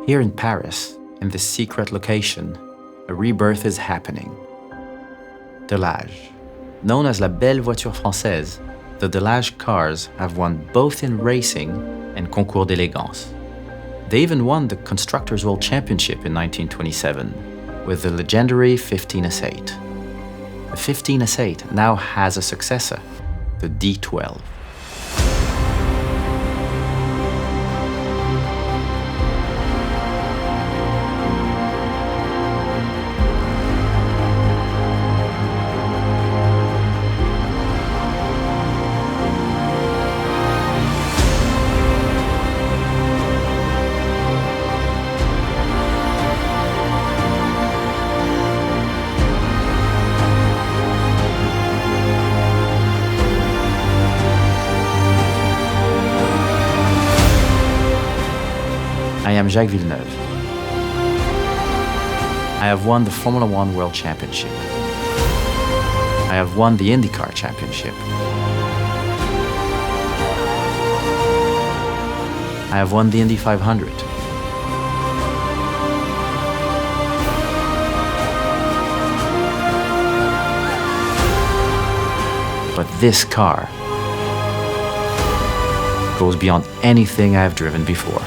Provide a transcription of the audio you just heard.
Here in Paris, in this secret location, a rebirth is happening. Delage. Known as la belle voiture française, the Delage cars have won both in racing and concours d'élégance. They even won the Constructors' World Championship in 1927 with the legendary 15S8. The 15S8 now has a successor, the D12. I am Jacques Villeneuve. I have won the Formula One World Championship. I have won the IndyCar Championship. I have won the Indy 500. But this car goes beyond anything I have driven before.